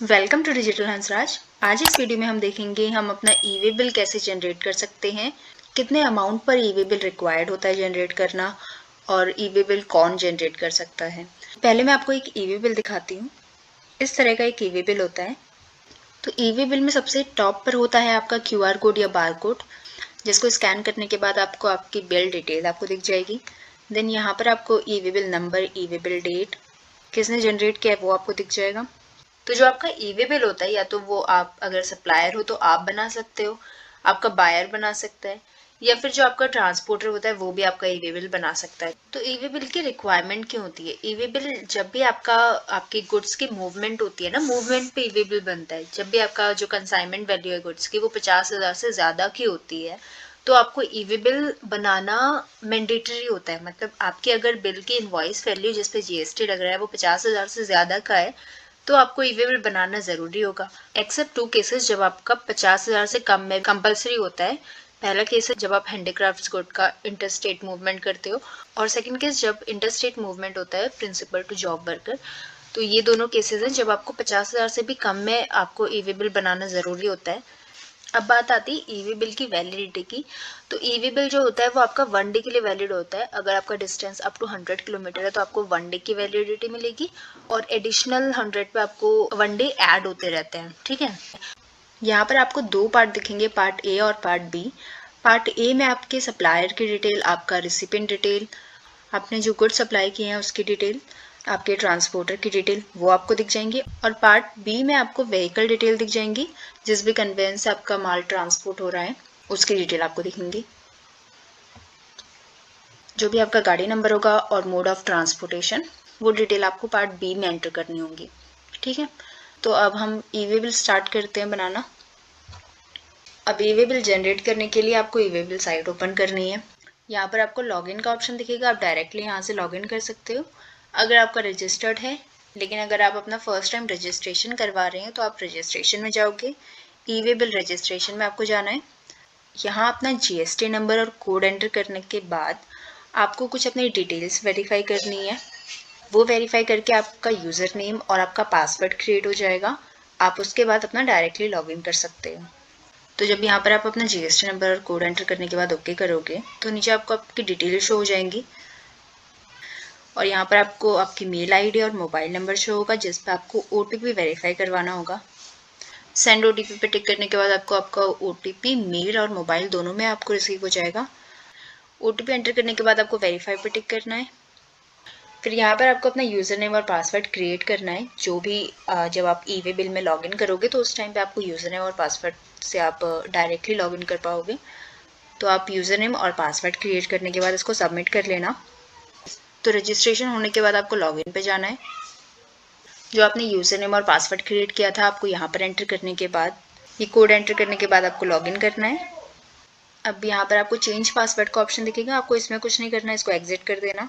Welcome to digital Hansraj. आज इस video में हम देखेंगे हम अपना ई वे बिल कैसे जनरेट कर सकते हैं, कितने अमाउंट पर ई वे बिल रिक्वायर्ड होता है जनरेट करना, और ई वे बिल कौन जनरेट कर सकता है। पहले मैं आपको एक ई वे बिल दिखाती हूँ। इस तरह का एक ई वे बिल होता है। तो ई वे बिल में सबसे टॉप पर होता है आपका QR कोड या बार कोड, जिसको स्कैन करने के बाद आपको आपकी बिल डिटेल आपको दिख जाएगी। देन यहाँ पर आपको ई वे बिल नंबर, ई वे बिल डेट, किसने जनरेट किया है वो आपको दिख जाएगा। तो जो आपका ई वे बिल होता है, या तो वो आप अगर सप्लायर हो तो आप बना सकते हो, आपका बायर बना सकता है, या फिर जो आपका ट्रांसपोर्टर होता है वो भी आपका ई वे बिल बना सकता है। तो ई वे बिल की रिक्वायरमेंट क्यों होती है? ई वे बिल जब भी आपकी गुड्स की मूवमेंट होती है ना, मूवमेंट पे ई वे बिल बनता है। जब भी आपका जो कंसाइनमेंट वैल्यू है गुड्स की वो 50,000 से ज्यादा की होती है तो आपको ई वे बिल बनाना मैंडेटरी होता है। मतलब आपकी अगर बिल की इनवॉइस वैल्यू जिस पे GST लग रहा है वो 50,000 से ज्यादा का है तो आपको ई वे बिल बनाना जरूरी होगा। एक्सेप्ट 2 केसेस जब आपका 50,000 से कम में कंपलसरी होता है। पहला केस है जब आप हैंडीक्राफ्ट्स गुड का इंटरस्टेट मूवमेंट करते हो, और सेकंड केस जब इंटरस्टेट मूवमेंट होता है प्रिंसिपल टू जॉब वर्कर। तो ये दोनों केसेस हैं जब आपको 50,000 से भी कम में आपको ई वे बिल बनाना जरूरी होता है। अब बात आती है ई वे बिल की वैलिडिटी की। तो ई वे बिल जो होता है वो आपका 1 डे के लिए वैलिड होता है। अगर आपका डिस्टेंस अप टू 100 किलोमीटर है तो आपको 1 डे की वैलिडिटी मिलेगी, और एडिशनल 100 पे आपको 1 डे ऐड होते रहते हैं। ठीक है, यहाँ पर आपको दो पार्ट दिखेंगे, पार्ट ए और पार्ट बी। पार्ट ए में आपके सप्लायर की डिटेल, आपका रिसिपेंट डिटेल, आपने जो गुड सप्लाई किए हैं उसकी डिटेल, आपके ट्रांसपोर्टर की डिटेल वो आपको दिख जाएंगी। और पार्ट बी में आपको व्हीकल डिटेल दिख जाएंगी, जिस भी कन्वेंस से आपका माल ट्रांसपोर्ट हो रहा है उसकी डिटेल आपको दिखेंगी। जो भी आपका गाड़ी नंबर होगा और मोड ऑफ ट्रांसपोर्टेशन वो डिटेल आपको पार्ट बी में एंटर करनी होगी। ठीक है, तो अब हम ई वे बिल स्टार्ट करते हैं बनाना। अब ई वे बिल जनरेट करने के लिए आपको ई वे बिल साइट ओपन करनी है। यहाँ पर आपको लॉगिन का ऑप्शन दिखेगा, आप डायरेक्टली यहाँ से लॉगिन कर सकते हो अगर आपका रजिस्टर्ड है। लेकिन अगर आप अपना फर्स्ट टाइम रजिस्ट्रेशन करवा रहे हैं तो आप रजिस्ट्रेशन में जाओगे। ई वे बिल रजिस्ट्रेशन में आपको जाना है। यहाँ अपना GST नंबर और कोड एंटर करने के बाद आपको कुछ अपनी डिटेल्स वेरीफाई करनी है। वो वेरीफाई करके आपका यूज़र नेम और आपका पासवर्ड क्रिएट हो जाएगा। आप उसके बाद अपना डायरेक्टली लॉगिन कर सकते हो। तो जब यहाँ पर आप अपना GST नंबर और कोड एंटर करने के बाद ओके करोगे तो नीचे आपको आपकी डिटेल शो हो जाएंगी, और यहाँ पर आपको आपकी मेल आईडी और मोबाइल नंबर शो होगा जिस पर आपको OTP वेरीफाई करवाना होगा। सेंड OTP पे टिक करने के बाद आपको आपका OTP मेल और मोबाइल दोनों में आपको रिसीव हो जाएगा। OTP एंटर करने के बाद आपको वेरीफाई पे टिक करना है। फिर यहाँ पर आपको अपना यूज़र नेम और पासवर्ड क्रिएट करना है। जो भी जब आप ई वे बिल में लॉगिन करोगे तो उस टाइम पे आपको यूज़र नेम और पासवर्ड से आप डायरेक्टली लॉगिन कर पाओगे। तो आप यूज़र नेम और पासवर्ड क्रिएट करने के बाद इसको सबमिट कर लेना। तो रजिस्ट्रेशन होने के बाद आपको लॉगिन पे जाना है। जो आपने यूज़र नेम और पासवर्ड क्रिएट किया था आपको यहाँ पर एंटर करने के बाद, ये कोड एंटर करने के बाद आपको लॉगिन करना है। अब यहाँ पर आपको चेंज पासवर्ड का ऑप्शन दिखेगा, आपको इसमें कुछ नहीं करना है, इसको एग्जिट कर देना।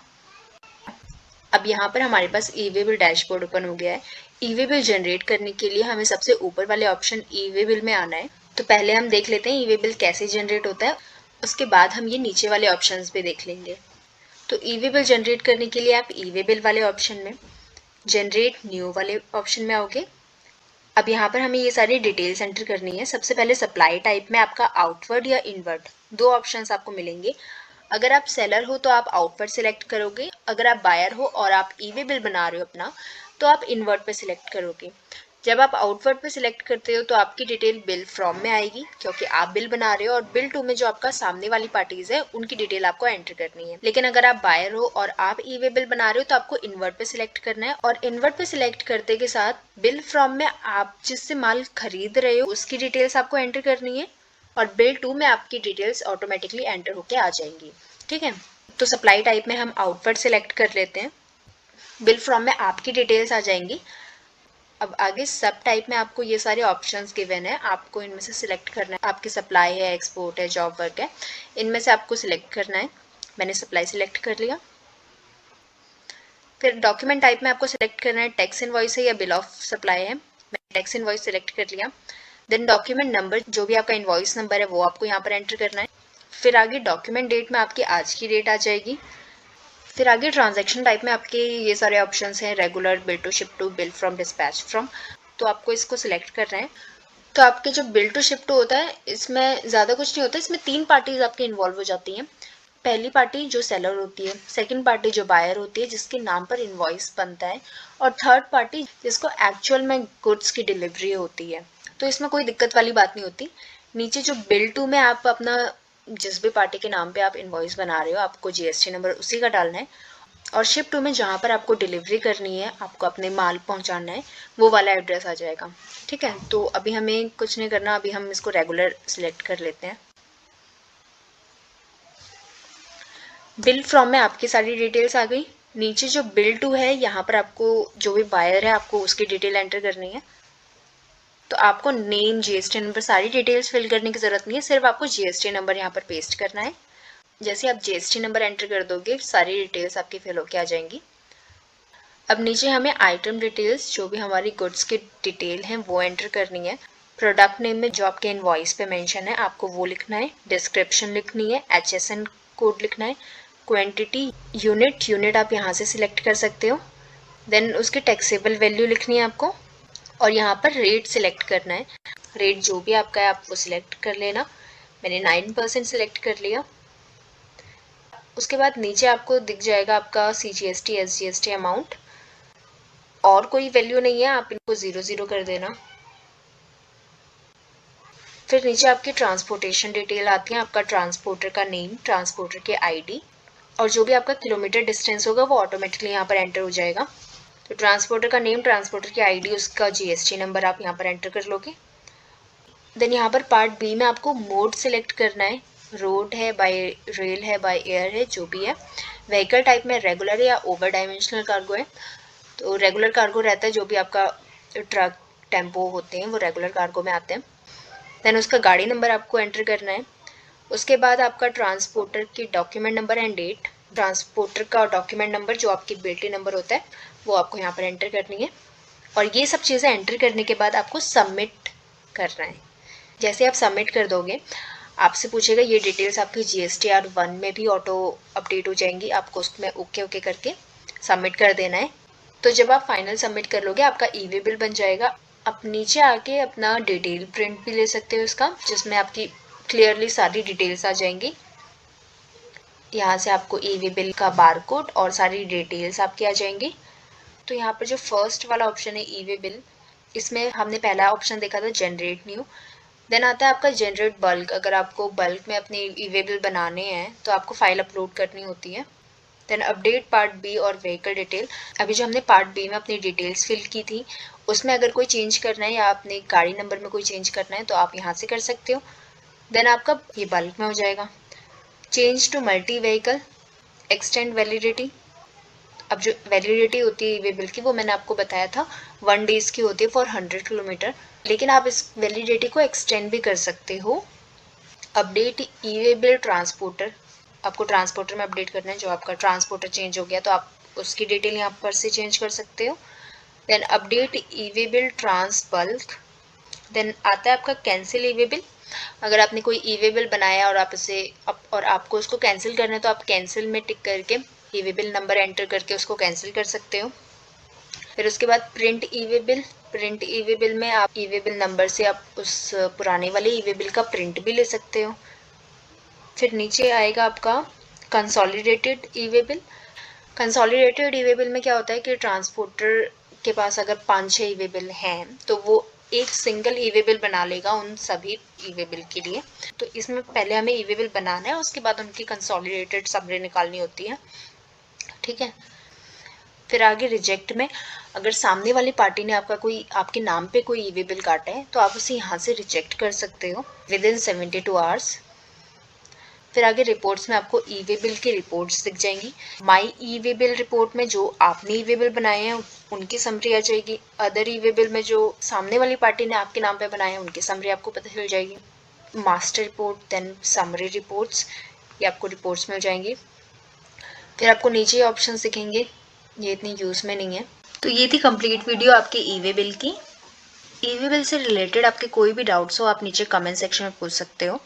अब यहाँ पर हमारे पास ई वे बिल डैशबोर्ड ओपन हो गया है। ई वे बिल जनरेट करने के लिए हमें सबसे ऊपर वाले ऑप्शन ई वे बिल में आना है। तो पहले हम देख लेते हैं ई वे बिल कैसे जनरेट होता है, उसके बाद हम ये नीचे वाले ऑप्शंस भी देख लेंगे। तो ई वे बिल जनरेट करने के लिए आप ई वे बिल वाले ऑप्शन में जनरेट न्यू वाले ऑप्शन में आओगे। अब यहाँ पर हमें ये सारी डिटेल्स एंटर करनी है। सबसे पहले सप्लाई टाइप में आपका आउटवर्ड या इनवर्ड दो ऑप्शंस आपको मिलेंगे। अगर आप सेलर हो तो आप आउटवर्ड सिलेक्ट करोगे, अगर आप बायर हो और आप ई वे बिल बना रहे हो अपना तो आप इनवर्ड पे सिलेक्ट करोगे। जब आप आउटवर्ड पे सिलेक्ट करते हो तो आपकी डिटेल बिल फ्रॉम में आएगी, क्योंकि आप बिल बना रहे हो, और बिल टू में जो आपका सामने वाली पार्टीज है उनकी डिटेल आपको एंटर करनी है। लेकिन अगर आप बायर हो और आप ई वे बिल बना रहे हो तो आपको इनवर्ड पे सिलेक्ट करना है, और इनवर्ड पे सिलेक्ट करते के साथ बिल फ्रॉम में आप जिससे माल खरीद रहे हो उसकी डिटेल्स आपको एंटर करनी है, और बिल टू में आपकी डिटेल्स ऑटोमेटिकली एंटर होके आ जाएंगी। ठीक है, तो सप्लाई टाइप में हम आउटवर्ड सिलेक्ट कर लेते हैं, बिल फ्रॉम में आपकी डिटेल्स आ जाएंगी। अब आगे सब टाइप में आपको ये सारे ऑप्शंस गिवन है, आपको इनमें से सिलेक्ट करना है। आपकी सप्लाई है, एक्सपोर्ट है, जॉब वर्क है, इनमें से आपको सिलेक्ट करना है। मैंने सप्लाई सिलेक्ट कर लिया। फिर डॉक्यूमेंट टाइप में आपको सिलेक्ट करना है, टैक्स इनवॉइस है या बिल ऑफ सप्लाई है। मैंने टैक्स इनवॉइस सिलेक्ट कर लिया। देन डॉक्यूमेंट नंबर, जो भी आपका इनवॉइस नंबर है वो आपको यहाँ पर एंटर करना है। फिर आगे डॉक्यूमेंट डेट में आपकी आज की डेट आ जाएगी। फिर आगे ट्रांजैक्शन टाइप में आपके ये सारे ऑप्शंस हैं, regular, bill to, ship to, bill from, dispatch from. तो आपको इसको सिलेक्ट करना है। तो आपके जो बिल टू शिफ्ट होता है इसमें ज़्यादा कुछ नहीं होता, इसमें 3 पार्टीज आपके इन्वॉल्व हो जाती हैं। पहली पार्टी जो सेलर होती है, सेकंड पार्टी जो बायर होती है जिसके नाम पर इनवॉइस बनता है, और थर्ड पार्टी जिसको एक्चुअल में गुड्स की डिलीवरी होती है। तो इसमें कोई दिक्कत वाली बात नहीं होती। नीचे जो बिल टू में आप अपना जिस भी पार्टी के नाम पे आप इनवॉइस बना रहे हो आपको जीएसटी नंबर उसी का डालना है, और शिप टू में जहाँ पर आपको डिलीवरी करनी है, आपको अपने माल पहुँचाना है, वो वाला एड्रेस आ जाएगा। ठीक है, तो अभी हमें कुछ नहीं करना, अभी हम इसको रेगुलर सिलेक्ट कर लेते हैं। बिल फ्रॉम में आपकी सारी डिटेल्स आ गई। नीचे जो बिल टू है यहाँ पर आपको जो भी बायर है आपको उसकी डिटेल एंटर करनी है। तो आपको नेम, जीएसटी नंबर, सारी डिटेल्स फिल करने की जरूरत नहीं है, सिर्फ आपको जीएसटी नंबर यहाँ पर पेस्ट करना है। जैसे आप जीएसटी नंबर एंटर कर दोगे सारी डिटेल्स आपकी फिल होके आ जाएंगी। अब नीचे हमें आइटम डिटेल्स, जो भी हमारी गुड्स की डिटेल है वो एंटर करनी है। प्रोडक्ट नेम में जो आपके इनवॉइस पे मेंशन है आपको वो लिखना है। डिस्क्रिप्शन लिखनी है, HSN कोड लिखना है। क्वांटिटी, यूनिट आप यहाँ से सिलेक्ट कर सकते हो। देन उसकी टैक्सेबल वैल्यू लिखनी है आपको, और यहाँ पर रेट सिलेक्ट करना है। रेट जो भी आपका है आप वो सिलेक्ट कर लेना। मैंने 9% सिलेक्ट कर लिया। उसके बाद नीचे आपको दिख जाएगा आपका CGST SGST अमाउंट, और कोई वैल्यू नहीं है, आप इनको 0 कर देना। फिर नीचे आपकी ट्रांसपोर्टेशन डिटेल आती है, आपका ट्रांसपोर्टर का नेम, ट्रांसपोर्टर की ID, और जो भी आपका किलोमीटर डिस्टेंस होगा वो ऑटोमेटिकली यहाँ पर एंटर हो जाएगा। तो ट्रांसपोर्टर का नेम, ट्रांसपोर्टर की ID, उसका GST नंबर आप यहाँ पर एंटर कर लोगे। देन यहाँ पर पार्ट बी में आपको मोड सिलेक्ट करना है। रोड है, बाय रेल है, बाय एयर है, जो भी है। व्हीकल टाइप में रेगुलर या ओवर डायमेंशनल कार्गो है। तो रेगुलर कार्गो रहता है, जो भी आपका ट्रक, टेम्पो होते हैं वो रेगुलर कार्गो में आते हैं। देन उसका गाड़ी नंबर आपको एंटर करना है। उसके बाद आपका ट्रांसपोर्टर की document number and date, transporter का डॉक्यूमेंट नंबर जो आपकी बिल्टी नंबर होता है वो आपको यहाँ पर एंटर करनी है। और ये सब चीज़ें एंटर करने के बाद आपको सबमिट करना है। जैसे आप सबमिट कर दोगे आपसे पूछेगा ये डिटेल्स आपकी GSTR 1 में भी ऑटो अपडेट हो जाएंगी, आपको उसमें ओके करके सबमिट कर देना है। तो जब आप फाइनल सबमिट कर लोगे आपका ई-वे बिल बन जाएगा। आप नीचे आके अपना डिटेल प्रिंट भी ले सकते हो इसका, जिसमें आपकी क्लियरली सारी डिटेल्स आ जाएंगी। यहाँ से आपको ई-वे बिल का बारकोड और सारी डिटेल्स आपकी आ जाएंगी। तो यहाँ पर जो फर्स्ट वाला ऑप्शन है ई-वे बिल, इसमें हमने पहला ऑप्शन देखा था जनरेट न्यू। देन आता है आपका जनरेट बल्क। अगर आपको बल्क में अपने ई-वे बिल बनाने हैं तो आपको फाइल अपलोड करनी होती है। देन अपडेट पार्ट बी और व्हीकल डिटेल। अभी जो हमने पार्ट बी में अपनी डिटेल्स फिल की थी उसमें अगर कोई चेंज करना है या अपने गाड़ी नंबर में कोई चेंज करना है तो आप यहाँ से कर सकते हो। देन आपका ये बल्क में हो जाएगा। Change to multi vehicle, extend validity. अब जो वैलिडिटी होती है ई-वे बिल की वो मैंने आपको बताया था 1 डेज की होती है फॉर 100 किलोमीटर, लेकिन आप इस वैलिडिटी को एक्सटेंड भी कर सकते हो। अपडेट ई-वे बिल ट्रांसपोर्टर, आपको ट्रांसपोर्टर में अपडेट करना है। जो आपका ट्रांसपोर्टर चेंज हो गया तो आप उसकी डिटेल यहाँ पर से चेंज कर सकते हो। Then update e-way bill trans bulk. Then आता है आपका कैंसिल ई-वे बिल। अगर आपने कोई ई-वे बिल बनाया और आपको उसको कैंसिल करना है तो आप कैंसिल में टिक करके ई-वे बिल नंबर एंटर करके उसको कैंसिल कर सकते हो। फिर उसके बाद print e-way bill. Print e-way bill में आप ई-वे बिल नंबर से आप उस पुराने वाले ई-वे बिल का प्रिंट भी ले सकते हो। फिर नीचे आएगा आपका consolidated e-way bill. Consolidated e-way bill में क्या होता है कि ट्रांसपोर्टर के पास अगर 5-6 ई-वे बिल हैं तो वो एक सिंगल ई-वे बिल बना लेगा उन सभी ई-वे बिल के लिए। तो इसमें पहले हमें ई-वे बिल बनाना है, उसके बाद उनकी कंसोलिडेटेड समरी निकालनी होती है। ठीक है, फिर आगे रिजेक्ट में अगर सामने वाली पार्टी ने आपके नाम पे कोई ई-वे बिल काटा है तो आप उसे यहाँ से रिजेक्ट कर सकते हो विदिन 72 आवर्स। फिर आगे रिपोर्ट्स में आपको ई-वे बिल की रिपोर्ट्स दिख जाएंगी। माई ई-वे बिल रिपोर्ट में जो आपने ई-वे बिल बनाए हैं उनकी समरी आ जाएगी। अदर ई-वे बिल में जो सामने वाली पार्टी ने आपके नाम पे बनाए हैं उनकी समरी आपको पता चल जाएगी। Master report, then summary reports, ये आपको रिपोर्ट्स मिल जाएंगी। फिर आपको नीचे ऑप्शन दिखेंगे, ये इतनी यूज़ में नहीं है। तो ये थी कंप्लीट वीडियो आपके ई-वे बिल की। ई-वे बिल से रिलेटेड आपके कोई भी डाउट्स हो आप नीचे कमेंट सेक्शन में पूछ सकते हो।